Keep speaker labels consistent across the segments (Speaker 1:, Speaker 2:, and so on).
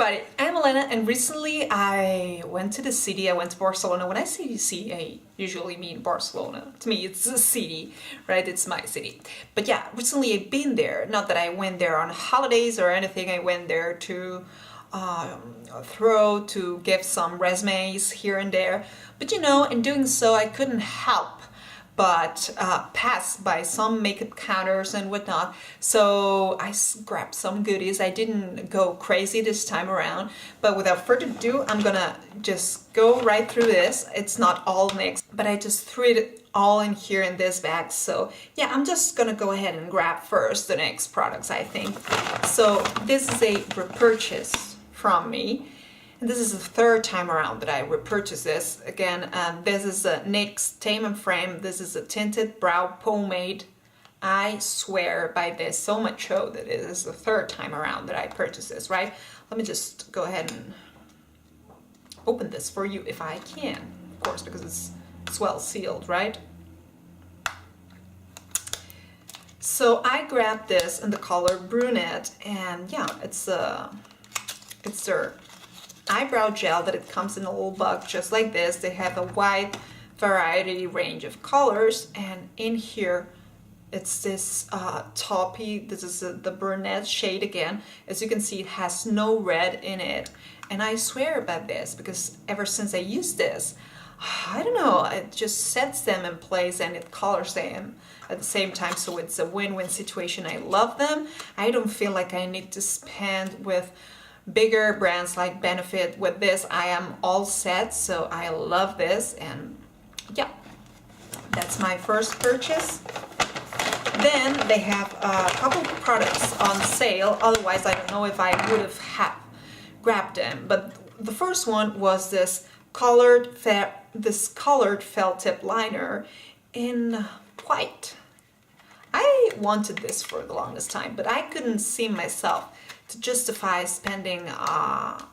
Speaker 1: everybody, I'm Elena, and recently I went to the city. I went to Barcelona. When I say city, I usually mean Barcelona. To me, it's a city, right? It's my city. But yeah, recently I've been there. Not that I went there on holidays or anything. I went there to to give some resumes here and there. But you know, in doing so, I couldn't help but pass by some makeup counters and whatnot. So I grabbed some goodies. I didn't go crazy this time around, but without further ado, I'm gonna just go right through this. It's not all NYX, but I just threw it all in here in this bag. So yeah, I'm just gonna go ahead and grab first the NYX products, I think. So this is a repurchase from me. And this is the third time around that I repurchased this. Again, this is a NYX Tame and Frame. This is a tinted brow pomade. I swear by this so much so that it is the third time around that I purchased this, right? Let me just go ahead and open this for you if I can, of course, because it's well sealed, right? So I grabbed this in the color brunette, and yeah, it's their eyebrow gel that it comes in a little box just like this. They have a wide variety range of colors, and in here it's this taupey. This is the brunette shade again. As you can see, it has no red in it, and I swear about this because ever since I used this, I don't know, it just sets them in place and it colors them at the same time, so it's a win-win situation. I love them. I don't feel like I need to spend with bigger brands like Benefit. With this I am all set, so I love this. And yeah, that's my first purchase. Then they have a couple of products on sale, otherwise I don't know if I would have grabbed them. But the first one was this colored felt tip liner in white. I wanted this for the longest time, but I couldn't see myself to justify spending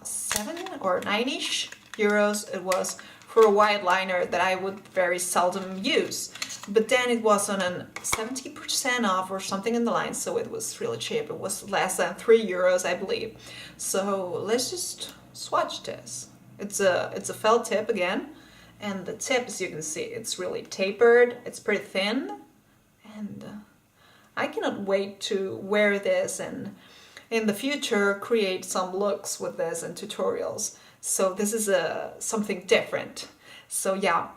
Speaker 1: 7 or 9-ish euros it was for a white liner that I would very seldom use. But then it was on a 70% off or something in the line, so it was really cheap. It was less than 3 euros, I believe. So let's just swatch this. It's a felt tip again, and the tip, as you can see, it's really tapered. It's pretty thin, and I cannot wait to wear this and in the future create some looks with this and tutorials. So this is something different. So yeah,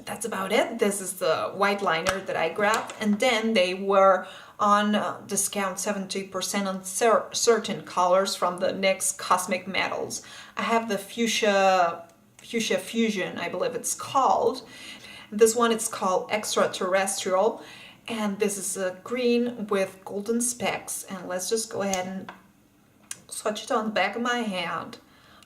Speaker 1: that's about it. This is the white liner that I grabbed, and then they were on discount 70% on certain colors from the NYX Cosmic Metals. I have the Fuchsia Fusion, I believe it's called. This one, it's called Extraterrestrial. And this is a green with golden specks, and let's just go ahead and swatch it on the back of my hand.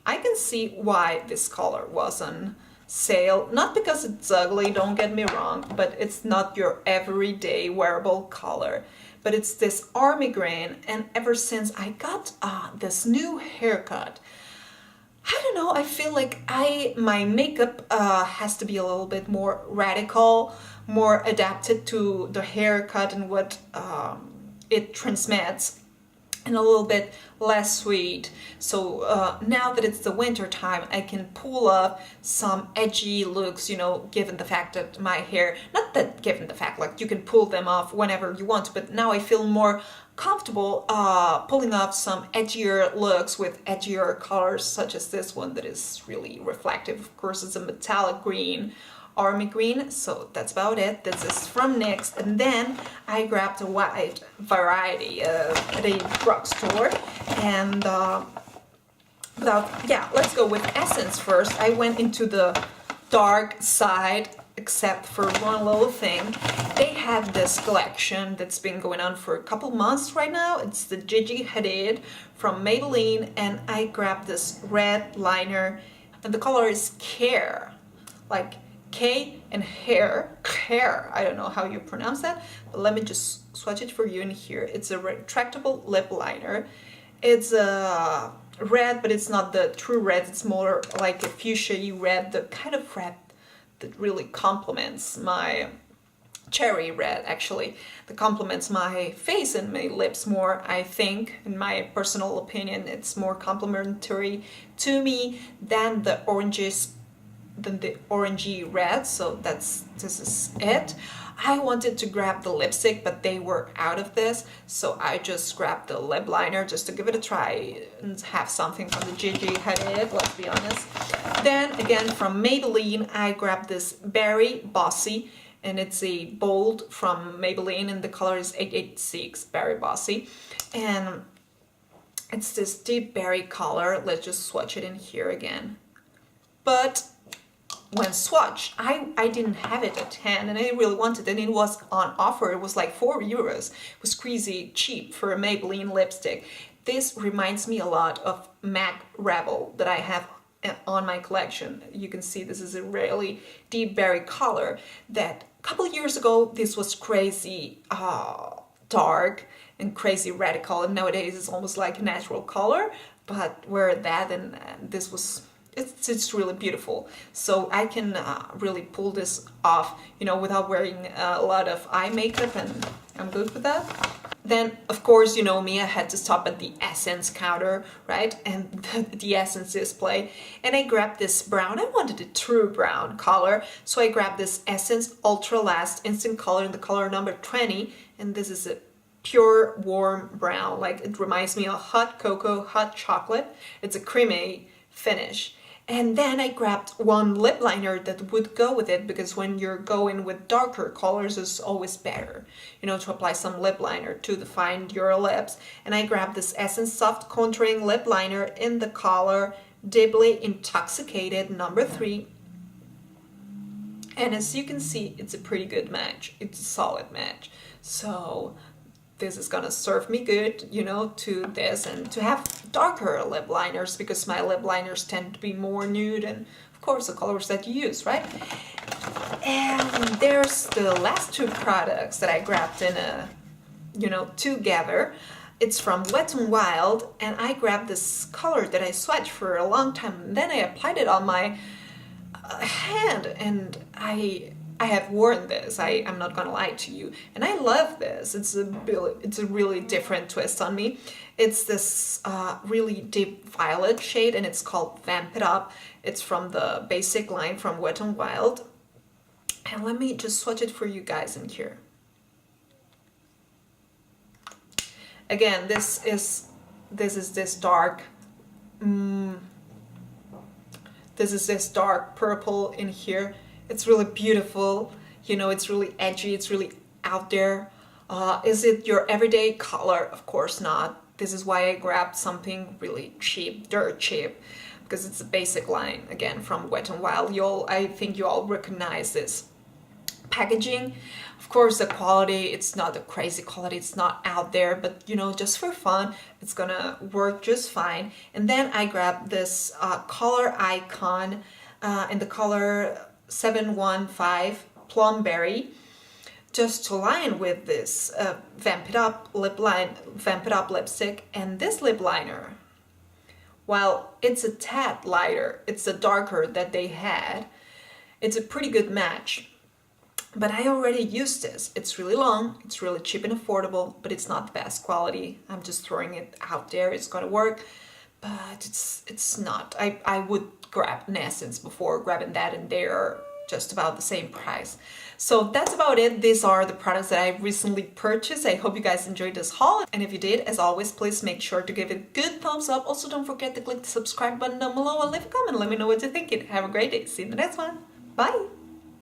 Speaker 1: I can see why this color was on sale, not because it's ugly, don't get me wrong, but it's not your everyday wearable color. But it's this army green, and ever since I got this new haircut, I don't know, I feel like my makeup has to be a little bit more radical, more adapted to the haircut and what it transmits, and a little bit less sweet. So now that it's the winter time, I can pull up some edgy looks, you know, given the fact that my hair, not that given the fact, like you can pull them off whenever you want, but now I feel more comfortable pulling off some edgier looks with edgier colors, such as this one that is really reflective. Of course, it's a metallic green, army green. So that's about it. This is from NYX, and then I grabbed a wide variety at a drugstore. And let's go with Essence first. I went into the dark side, except for one little thing. They have this collection that's been going on for a couple months right now. It's the Gigi Hadid from Maybelline, and I grabbed this red liner, and the color is Care, like K and hair, I don't know how you pronounce that, but let me just swatch it for you in here. It's a retractable lip liner. It's a red, but it's not the true red, it's more like a fuchsia red, the kind of red that really complements my cherry red actually, that complements my face and my lips more. I think, in my personal opinion, it's more complementary to me than the orangey red. So this is it. I wanted to grab the lipstick, but they were out of this, so I just grabbed the lip liner just to give it a try and have something from the Gigi Hadid, let's be honest. Then again from Maybelline, I grabbed this Berry Bossy, and it's a bold from Maybelline, and the color is 886 Berry Bossy, and it's this deep berry color. Let's just swatch it in here again. But when swatched, I didn't have it at hand, and I really wanted it, and it was on offer. It was like €4. It was crazy cheap for a Maybelline lipstick. This reminds me a lot of MAC Rebel that I have on my collection. You can see this is a really deep berry color that a couple of years ago this was crazy dark and crazy radical, and nowadays it's almost like a natural color, but where that and this was, it's really beautiful. So I can really pull this off, you know, without wearing a lot of eye makeup, and I'm good with that. Then, of course, you know me, I had to stop at the Essence counter, right? And the Essence display. And I grabbed this brown. I wanted a true brown color. So I grabbed this Essence Ultra Last Instant Color in the color number 20. And this is a pure warm brown. Like, it reminds me of hot cocoa, hot chocolate. It's a creamy finish. And then I grabbed one lip liner that would go with it, because when you're going with darker colors, it's always better, you know, to apply some lip liner to define your lips. And I grabbed this Essence Soft Contouring Lip Liner in the color Deeply Intoxicated number 3. And as you can see, it's a pretty good match. It's a solid match. So this is gonna serve me good, you know, to this, and to have darker lip liners, because my lip liners tend to be more nude, and of course the colors that you use, right? And there's the last two products that I grabbed in a, you know, together. It's from Wet n Wild, and I grabbed this color that I swatched for a long time, and then I applied it on my hand, and I have worn this, I'm not gonna lie to you, and I love this. It's a really different twist on me. It's this really deep violet shade, and it's called Vamp It Up. It's from the basic line from Wet n Wild. And let me just swatch it for you guys in here. Again, this is this dark, this is this dark purple in here. It's really beautiful, you know, it's really edgy, it's really out there. Is it your everyday color? Of course not. This is why I grabbed something really cheap, dirt cheap, because it's a basic line, again, from Wet n Wild. I think you all recognize this packaging. Of course, the quality, it's not a crazy quality, it's not out there, but you know, just for fun, it's gonna work just fine. And then I grabbed this color Icon in the color 715 Plum Berry, just to line with this Vamp It Up lipstick. And this lip liner, while it's a tad lighter, it's a darker that they had, it's a pretty good match. But I already used this. It's really long, it's really cheap and affordable, but it's not the best quality. I'm just throwing it out there. It's gonna work, but it's not. I would grab an Essence before grabbing that, and they're just about the same price. So that's about it. These are the products that I recently purchased. I hope you guys enjoyed this haul, and if you did, as always, please make sure to give it a good thumbs up. Also, don't forget to click the subscribe button down below and leave a comment. Let me know what you're thinking. Have a great day. See you in the next one. Bye!